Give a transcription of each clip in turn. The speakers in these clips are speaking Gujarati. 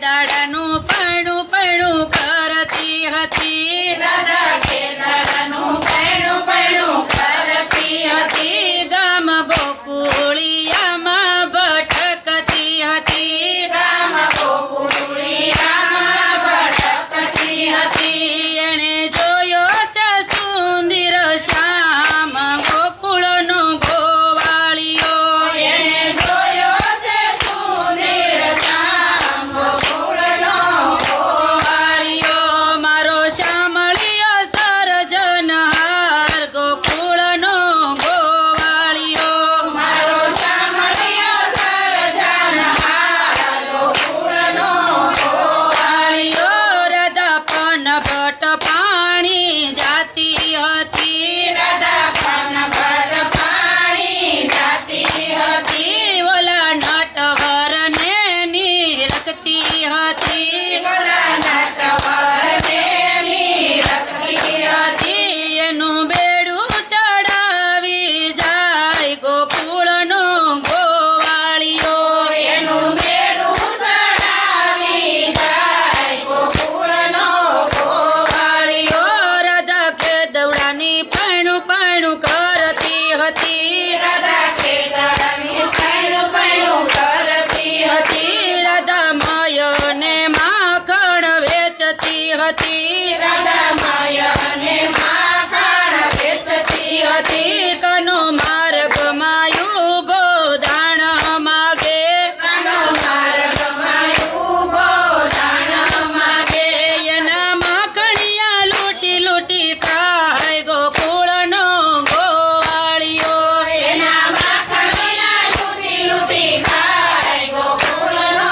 દાડાનું પૈણું પૈણું કરતી હતી રાધા કે દાડાનું પૈણું પૈણું કરતી હતી ગામ ગોકુળિયામાં ભટકતી હતી ગામ ગોકુળિયામાં ભટકતી હતી એણે જોયો છે સુંદર શ્યામ ગોકુળનો ગોવાળિયો એણે જોયો છે સુંદર શ્યામ ગોકુળનો ગોવાળિયો મારો શ્યામળિયો સર્જનહાર ગોકુળનો ગોવાળિયો મારો શ્યામળિયો સર્જનહાર ગોકુળનો ગોવાળિયો રાધા પણ ઘટ પાણી જાતી હતી રાધા પણ ઘટ પાણી જાતી હતી ઓલા નટવરને નિરખતી હતી ભલા નટવરને નિરખતી હતી એનું બેડું ચડાવી જાય ગોકુળનો ગોવાળિયો એનું બેડું ચડાવી જાય ગોકુળનો ગોવાળિયો રાધા કે દવડાની પૈણું પૈણું કરતી હતી રાધા કે દાડાની પૈણું પૈણું કરતી હતી રાધા માયને માખણ વેચતી હતી રાધા માયાને માખણ વેચતી હતી કનો માર્ગમાં ઉભો દાણ માગે કાનો માર્ગમાં ઊભો દાણ માગે એના માખણિયા લૂંટી લૂંટી ખાય ગોકુળનો ગોવાળિયો એના માખણિયા લૂંટી લૂંટી ખાય ગોકુળનો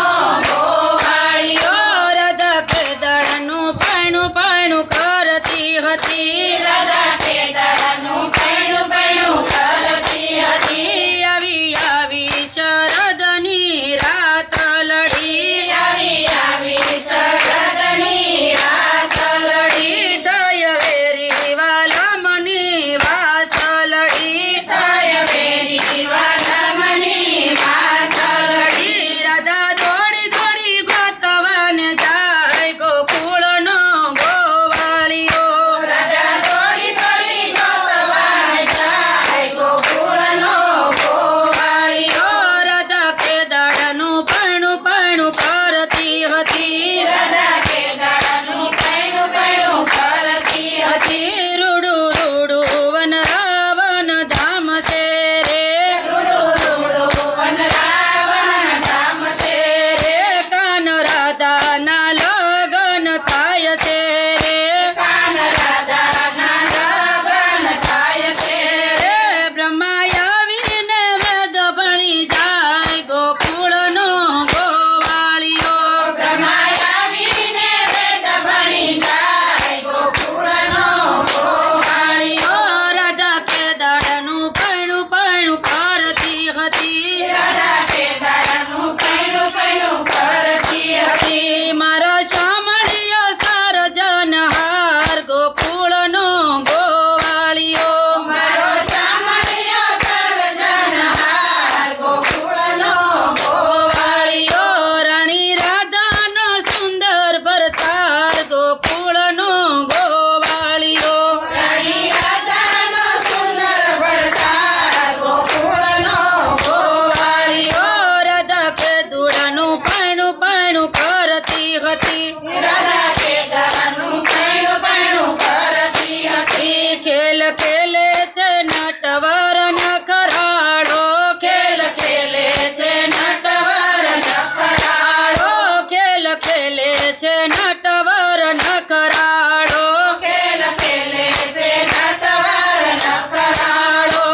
ગોવાળિયો રાધા કે દાડાનું પૈણું પૈણું કરતી હતી રાધા કે દાડાનું પૈણું પૈણું કરતી હતી આવી આવી શરદની રાત લડી આવી આવી શરદની રાત લડી દય વેરી વાલમની વાસ લડી તય વેરી વાલમની વાસ લડી રાધા દોડી દોડી ગોતવાને જાય ગોકુળનો ગોવાળિયો રાધા દોડી દોડી ગોતવા જાય ગોકુળનો ગોવાળિયો રાધા કે દાડાનું પૈણું પૈણું કરતી હતી રાધા કે દાડાનું પૈણું પૈણું કરતી હતી રૂડું રૂડું વન રાવણ ધામ છે રે રૂડું રૂડું વનરાવન ધામ છે રે કાન રાધાના લગન થાય છે રે કાન રાધાના લગન થાય છે રે બ્રહ્મા આવીને વેદ ભણી જાય ગોકુળનો ગોવાળિયો બ્રહ્મા આવીને વેદ ભણી જાય ગોકુળનો ગોવાળિયો રાધા કે દાડાનું પૈણું પૈણું કરતી હતી રાધા કે દાડાનું પૈણું પૈણું કરતી હતી મારો શ્યામળિયો સર્જનહાર ગોકુળનો ગોવાળિયો મારો શ્યામળિયો સર્જનહાર ગોકુળનો ગોવાળિયો રાણી રાધાનો સુંદર ભરતાર ગોકુળનો ગોવાળિયો રાણી રાધાનો સુંદર ભરતાર ગોકુળનો ગોવાળિયો રાધા કે દુડાનું પૈણું પૈણું કરતી હતી રાધા કે દાડાનું પૈણું પૈણું કરતી હતી ખેલ ખેલે છે નટવર નખરાળો ખેલ ખેલે છે નટવર નખરાળો ખેલ ખેલે છે નટવર નખરાળો ખેલ ખેલે છે નટવર નખરાળો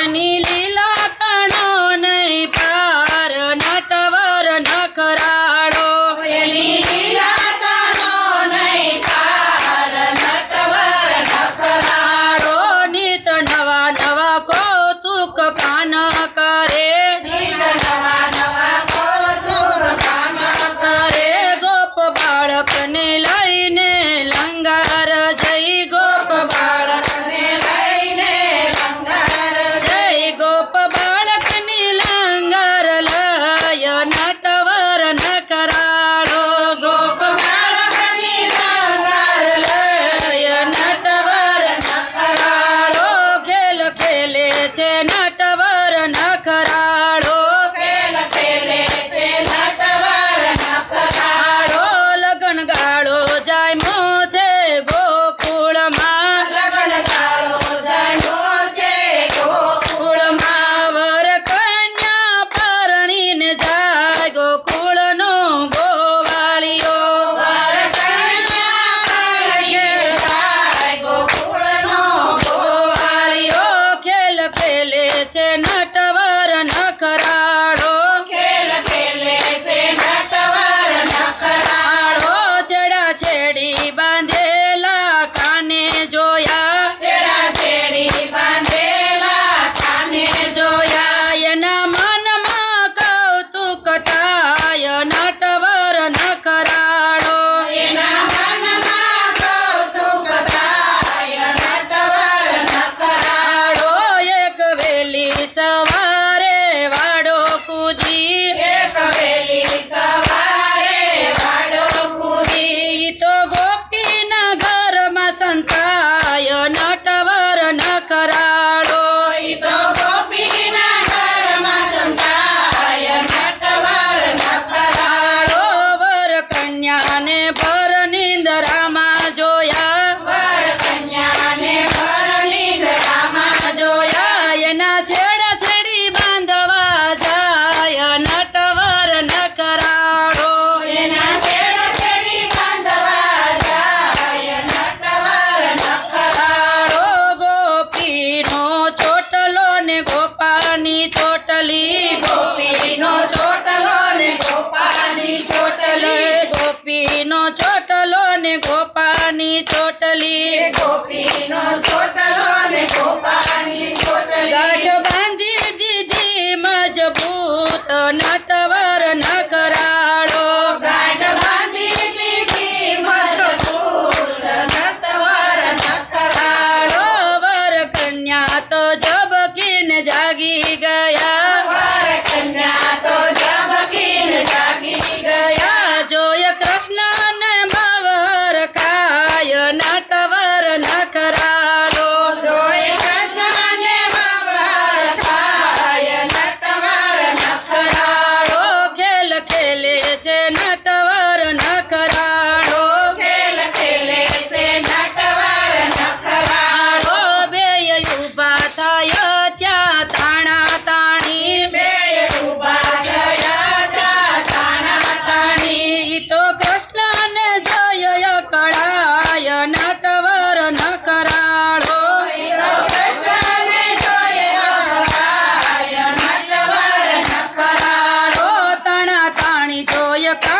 એની લીલા તણો નહીં પાર નટવર નખરાળો એની લીલા તણો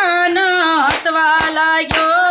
કાન હસવા લાગ્યો